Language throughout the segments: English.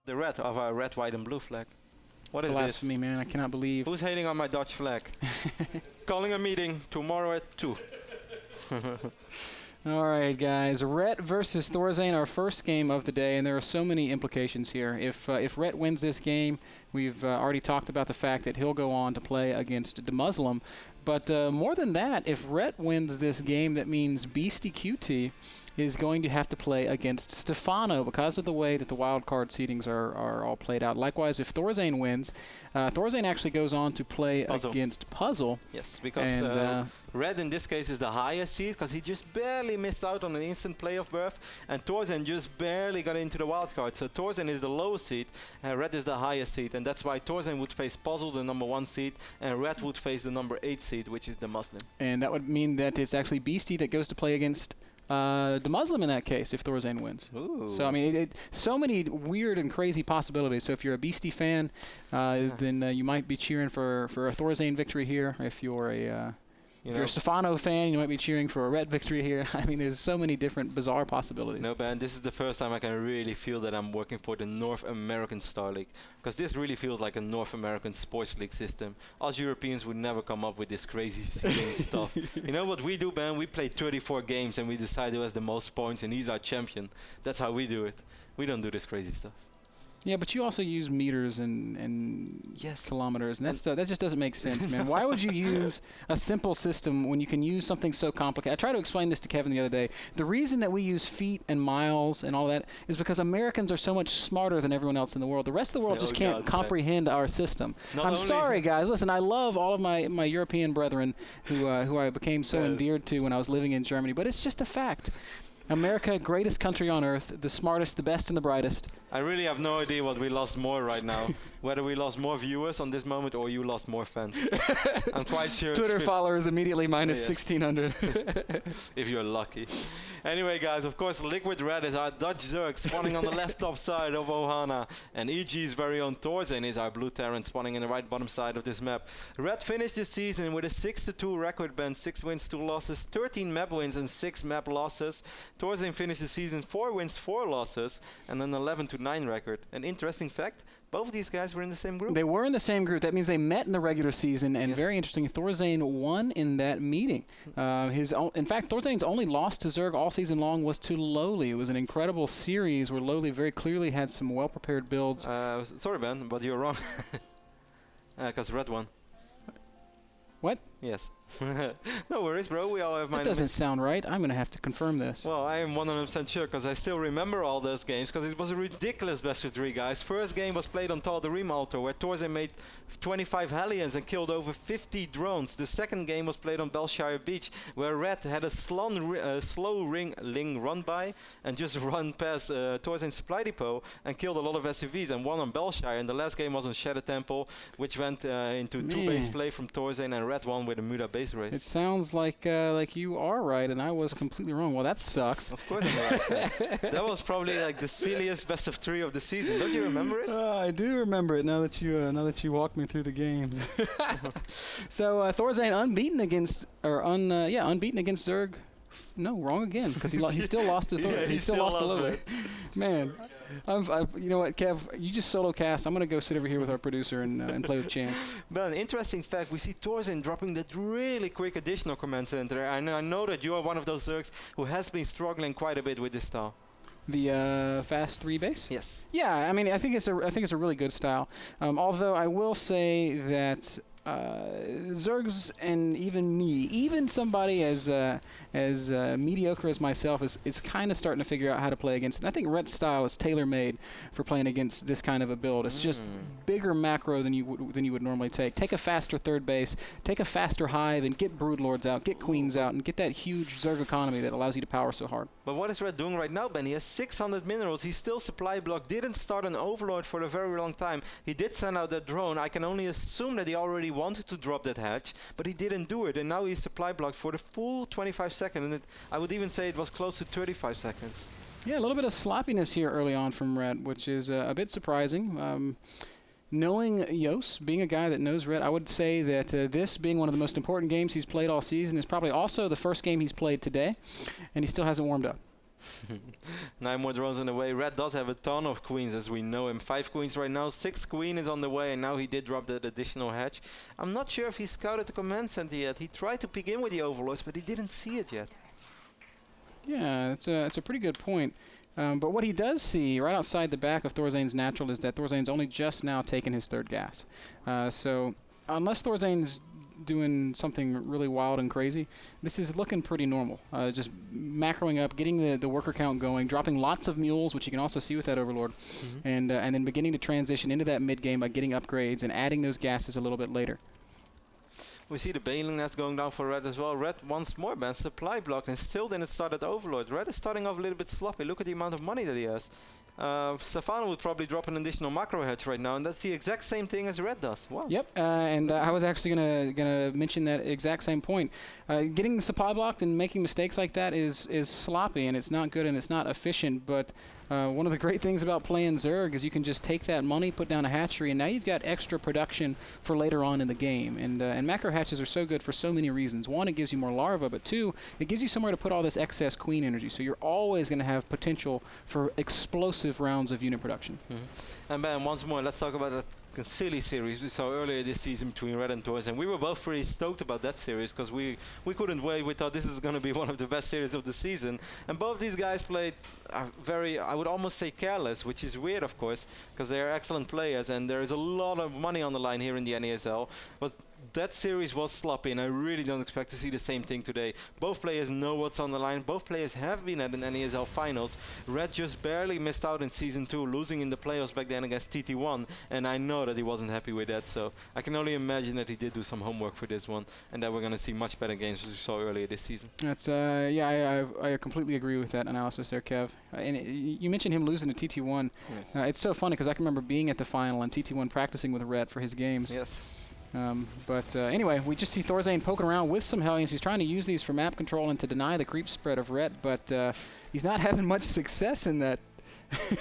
The red of our red, white, and blue flag. What is Blasphemy, this? man. I cannot believe. Who's hating on my Dutch flag? Calling a meeting tomorrow at 2. All right, guys. Rhett versus Thorzain, our first game of the day, and there are so many implications here. If Rhett wins this game, we've already talked about the fact that he'll go on to play against Muslim. But more than that, if Rhett wins this game, that means Beastie QT is going to have to play against Stefano because of the way that the wild card seedings are all played out. Likewise, if Thorzain wins, Thorzain actually goes on to play against Puzzle. Yes, because Red in this case is the highest seed because he just barely missed out on an instant playoff berth, and Thorzain just barely got into the wild card. So Thorzain is the lowest seed, and Red is the highest seed, and that's why Thorzain would face Puzzle, the number 1 seed, and Red would face the number 8 seed, which is the Muslim. And that would mean that it's actually Beastie that goes to play against the Muslim in that case if Thorzain wins. Ooh. So I mean, so many weird and crazy possibilities. So if you're a Beastie fan, then you might be cheering for a Thorzain victory here. If you're a Stefano fan, you might be cheering for a Red victory here. I mean, there's so many different bizarre possibilities. No, Ben, this is the first time I can really feel that I'm working for the North American Star League, because this really feels like a North American sports league system. Us Europeans would never come up with this crazy seeding stuff. You know what we do, Ben? We play 34 games and we decide who has the most points and he's our champion. That's how we do it. We don't do this crazy stuff. Yeah, but you also use meters and kilometers, and that just doesn't make sense, man. Why would you use a simple system when you can use something so complicated? I tried to explain this to Kevin the other day. The reason that we use feet and miles and all that is because Americans are so much smarter than everyone else in the world. The rest of the world just can't comprehend our system. I'm sorry, guys. Listen, I love all of my European brethren who I became so endeared to when I was living in Germany, but it's just a fact. America, greatest country on earth, the smartest, the best, and the brightest. I really have no idea what we lost more right now. Whether we lost more viewers on this moment or you lost more fans. I'm quite sure. Twitter followers immediately minus 1,600. If you're lucky. Anyway, guys, of course, Liquid Red is our Dutch Zerg spawning on the left top side of Ohana. And EG's very own Thorzain is our Blue Terran spawning in the right bottom side of this map. Red finished this season with a 6-2 record, Ben. 6 wins, 2 losses, 13 map wins, and 6 map losses. Thorzain finished the season 4 wins, 4 losses, and an 11-9 record. An interesting fact, both of these guys were in the same group. They were in the same group. That means they met in the regular season, and very interesting, Thorzain won in that meeting. In fact, Thorzain's only loss to Zerg all season long was to Lowly. It was an incredible series where Lowly very clearly had some well-prepared builds. Sorry, Ben, but you're wrong. Because Red won. What? Yes. No worries, bro. We all have That doesn't sound right. I'm going to have to confirm this. Well, I am 100% sure because I still remember all those games because it was a ridiculous best of 3, guys. First game was played on Tal'Darim Altar where Thorzain made 25 Hellions and killed over 50 drones. The second game was played on Belshire Beach where Red had a slow ring run by and just run past Thorzain's supply depot and killed a lot of SUVs and won on Belshire. And the last game was on Shadow Temple, which went into 2-base play from Thorzain, and Red won with a Muda base race. It sounds like you are right, and I was completely wrong. Well, that sucks. Of course I'm right. That was probably like the silliest best of 3 of the season. Don't you remember it? I do remember it now that you walked me through the games. So Thorzain unbeaten against Zerg. No, wrong again because he still lost to Thorzain. He still lost to Lowly. Man. You know what, Kev? You just solo cast. I'm going to go sit over here with our producer and play with Chance. But an interesting fact, we see Thorzain dropping that really quick additional command center. And I know that you are one of those Zergs who has been struggling quite a bit with this style. The fast 3 base? Yes. Yeah, I mean, I think it's a really good style. Although I will say that Zergs and even somebody as mediocre as myself is kind of starting to figure out how to play against it. And I think Rhett's style is tailor-made for playing against this kind of a build. It's just bigger macro than you would normally take. Take a faster third base, take a faster hive, and get Broodlords out, get Queens out, and get that huge Zerg economy that allows you to power so hard. But what is Red doing right now, Ben? He has 600 minerals. He's still supply block. Didn't start an Overlord for a very long time. He did send out that drone. I can only assume that he already wanted to drop that hatch, but he didn't do it, and now he's supply blocked for the full 25 seconds, and I would even say it was close to 35 seconds. Yeah, a little bit of sloppiness here early on from Red, which is a bit surprising. Knowing Yos, being a guy that knows Red, I would say that this being one of the most important games he's played all season is probably also the first game he's played today, and he still hasn't warmed up. 9 more drones on the way. Red does have a ton of queens, as we know him. 5 queens right now. 6th queen is on the way, and now he did drop that additional hatch. I'm not sure if he scouted the command center yet. He tried to peek in with the overlords, but he didn't see it yet. Yeah, it's a pretty good point. But what he does see right outside the back of Thorzain's natural is that Thorzain's only just now taken his 3rd gas. So unless Thorzain's doing something really wild and crazy, this is looking pretty normal. Just macroing up, getting the worker count going, dropping lots of mules, which you can also see with that overlord, and then beginning to transition into that mid game by getting upgrades and adding those gases a little bit later. We see the Baneling nest going down for Red as well. Red once more bans supply block and still didn't start at Overlord. Red is starting off a little bit sloppy. Look at the amount of money that he has. Stefano would probably drop an additional macro hatch right now, and that's the exact same thing as Red does. Wow. Yep, and I was actually gonna mention that exact same point. Getting supply blocked and making mistakes like that is sloppy, and it's not good and it's not efficient. But one of the great things about playing Zerg is you can just take that money, put down a hatchery, and now you've got extra production for later on in the game. And macro hatches are so good for so many reasons. One, it gives you more larvae, but 2, it gives you somewhere to put all this excess queen energy. So you're always going to have potential for explosive rounds of unit production. And Ben, once more, let's talk about that silly series we saw earlier this season between Red and Thorzain. We were both pretty stoked about that series because we couldn't wait. We thought this is going to be one of the best series of the season. And both these guys played very, I would almost say, careless, which is weird, of course, because they are excellent players and there is a lot of money on the line here in the NASL. But that series was sloppy, and I really don't expect to see the same thing today. Both players know what's on the line. Both players have been at an NASL finals. Red just barely missed out in Season 2, losing in the playoffs back then against TT1, and I know that he wasn't happy with that, so I can only imagine that he did do some homework for this one, and that we're going to see much better games as we saw earlier this season. That's yeah, I completely agree with that analysis there, Kev. And you mentioned him losing to TT1. Yes. It's so funny because I can remember being at the final and TT1 practicing with Red for his games. Yes. But anyway, we just see Thorzain poking around with some Hellions. He's trying to use these for map control and to deny the creep spread of Red, but he's not having much success in that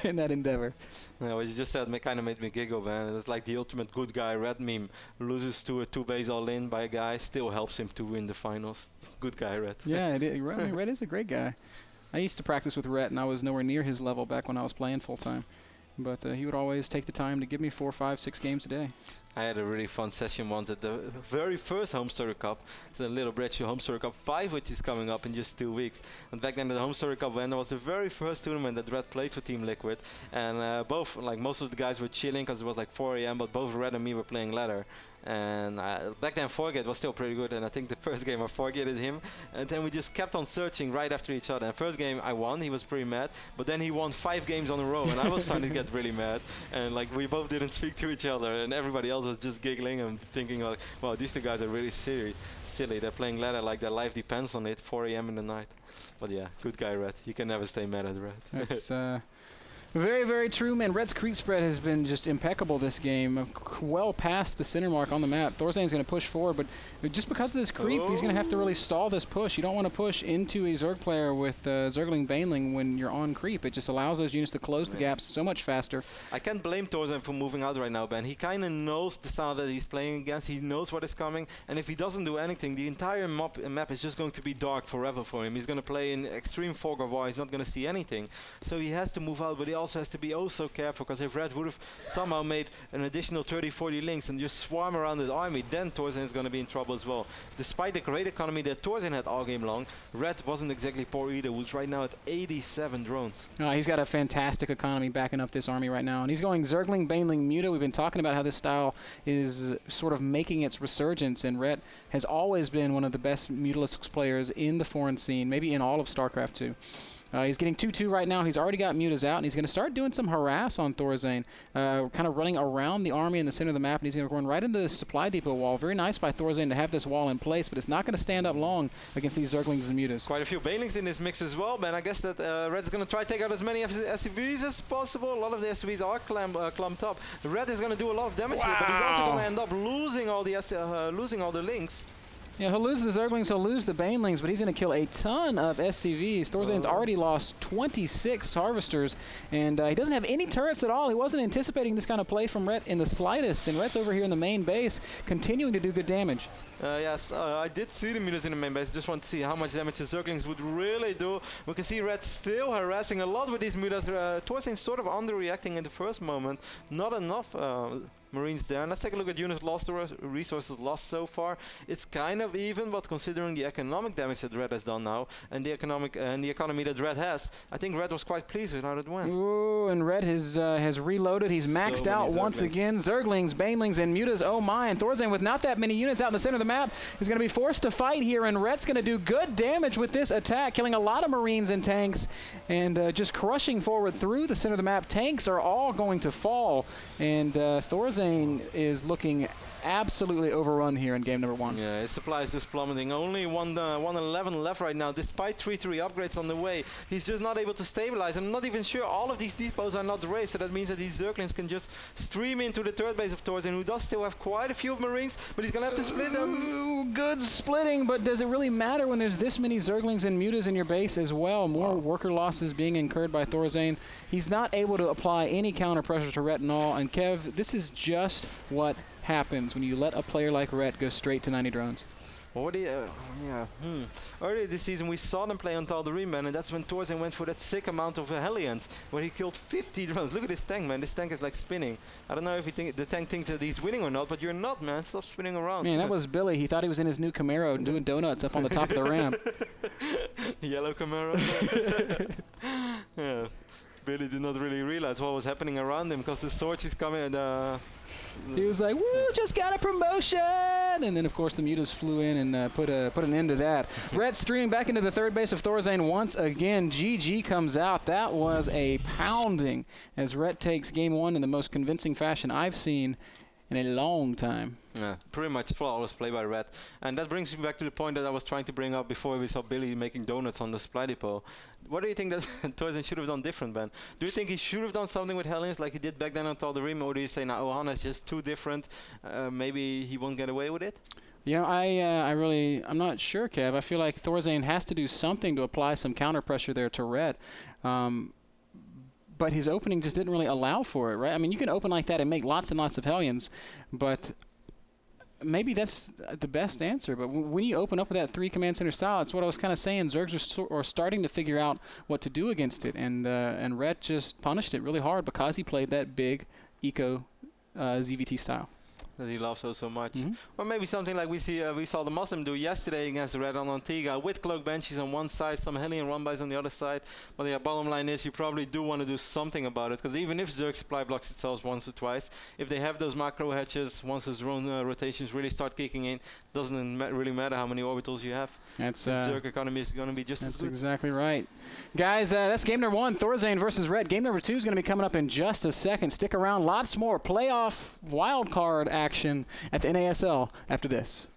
in that endeavor. No, what you just said kind of made me giggle, man. It's like the ultimate good guy Red meme. Loses to a 2-base all-in by a guy, still helps him to win the finals. Good guy Red. Yeah, Red is a great guy. I used to practice with Red, and I was nowhere near his level back when I was playing full-time. But he would always take the time to give me 4, 5, 6 games a day. I had a really fun session once at the very first Home Story Cup. It's a little bridge to Home Story Cup 5, which is coming up in just 2 weeks. And back then at the Home Story Cup, when there was the very first tournament that Red played for Team Liquid. And both, like most of the guys were chilling because it was like 4 AM, but both Red and me were playing ladder. And back then Forget was still pretty good, and I think the first game I forgetted him, and then we just kept on searching right after each other. And first game I won, he was pretty mad, but then he won 5 games on a row, and I was starting to get really mad, and like we both didn't speak to each other, and everybody else was just giggling and thinking like, wow, these two guys are really silly. They're playing ladder like their life depends on it, 4 AM in the night. But yeah, good guy Red. You can never stay mad at Red. That's very, very true, man. Red's creep spread has been just impeccable this game. Well past the center mark on the map. Thorzain's going to push forward, but just because of this creep, he's going to have to really stall this push. You don't want to push into a Zerg player with Zergling Baneling when you're on creep. It just allows those units to close the gaps so much faster. I can't blame Thorzain for moving out right now, Ben. He kind of knows the style that he's playing against. He knows what is coming, and if he doesn't do anything, the entire map is just going to be dark forever for him. He's going to play in extreme fog of war. He's not going to see anything. So he has to move out, but he also has to be oh so careful, because if Red would have somehow made an additional 30-40 links and just swarm around his army, then Thorzain is going to be in trouble as well. Despite the great economy that Thorzain had all game long, Red wasn't exactly poor either, who's right now at 87 drones. He's got a fantastic economy backing up this army right now, and he's going Zergling, Baneling, Muta. We've been talking about how this style is sort of making its resurgence, and Red has always been one of the best Mutalisks players in the foreign scene, maybe in all of StarCraft 2. He's getting 2-2 right now. He's already got Mutas out, and he's going to start doing some harass on Thorzain, kind of running around the army in the center of the map, and he's going to run right into the supply depot wall. Very nice by Thorzain to have this wall in place, but it's not going to stand up long against these Zerglings and Mutas. Quite a few Banelings in this mix as well, man. I guess that Red's going to try to take out as many SCVs as possible. A lot of the SCVs are clumped up. Red is going to do a lot of damage here, but he's also going to end up losing all the links. Yeah, he'll lose the Zerglings, he'll lose the Banelings, but he's going to kill a ton of SCVs. Thorzain's already lost 26 Harvesters, and he doesn't have any turrets at all. He wasn't anticipating this kind of play from Rhett in the slightest, and Rhett's over here in the main base, continuing to do good damage. Yes, I did see the meters in the main base. Just want to see how much damage the Zerglings would really do. We can see Red still harassing a lot with these meters. Thorzain sort of underreacting in the first moment. Not enough Marines there. And let's take a look at units lost, or resources lost so far. It's kind of even, but considering the economic damage that Red has done now and the economy that Red has, I think Red was quite pleased with how it went. Ooh, and Red has reloaded. He's maxed out once again. Zerglings, Banelings, and Mutas. Oh my! And Thorzain, with not that many units out in the center of the map, is going to be forced to fight here. And Red's going to do good damage with this attack, killing a lot of Marines and tanks, and just crushing forward through the center of the map. Tanks are all going to fall, and Thorzain is looking absolutely overrun here in game number 1. Yeah, his supply is just plummeting. Only 111 left right now, despite 3-3 upgrades on the way. He's just not able to stabilize. I'm not even sure all of these depots are not raised, so that means that these Zerglings can just stream into the third base of Thorzain, who does still have quite a few Marines, but he's gonna have to split them. Ooh, good splitting, but does it really matter when there's this many Zerglings and Mutas in your base as well? More worker losses being incurred by Thorzain. He's not able to apply any counter pressure to Rhett and all, and Kev, this is just what happens when you let a player like Rhett go straight to 90 drones. Well, earlier this season we saw them play on Tal'Darim, man, and that's when Thorzain went for that sick amount of Hellions, where he killed 50 drones. Look at this tank, man. This tank is like spinning. I don't know if the tank thinks that he's winning or not, but you're not, man. Stop spinning around. Man, that was Billy. He thought he was in his new Camaro doing donuts up on the top of the ramp. Yellow Camaro. Yeah. Billy did not really realize what was happening around him, because the Sorge is coming and he was like, woo, just got a promotion! And then, of course, the Mutas flew in and put an end to that. Rhett streaming back into the third base of Thorzain once again. GG comes out. That was a pounding as Rhett takes game 1 in the most convincing fashion I've seen in a long time. Yeah, pretty much flawless play by Red. And that brings me back to the point that I was trying to bring up before we saw Billy making donuts on the supply depot. What do you think that Thorzain should have done different, Ben? Do you think he should have done something with Hellions like he did back then on Tal'Darim, or do you say, now Ohana is just too different, maybe he won't get away with it? You know, I'm not sure, Kev. I feel like Thorzain has to do something to apply some counter pressure there to Red. But his opening just didn't really allow for it, right? I mean, you can open like that and make lots and lots of Hellions, but maybe that's the best answer. But when you open up with that 3 command center style, it's what I was kind of saying. Zergs are starting to figure out what to do against it, and Rhett just punished it really hard because he played that big eco ZVT style that he loves so much. Or maybe something like we saw the Muslim do yesterday against the Red on Antigua, with Cloak Banshees on one side, some Hellion Run-bys on the other side. But yeah, bottom line is you probably do want to do something about it, because even if Zerg supply blocks itself once or twice, if they have those macro hatches, once his drone rotations really start kicking in, doesn't really matter how many orbitals you have. That's Zerg economy is going to be just as good. That's exactly right. Guys, that's game number 1, Thorzain versus Red. Game number 2 is going to be coming up in just a second. Stick around, lots more playoff wildcard action at the NASL after this.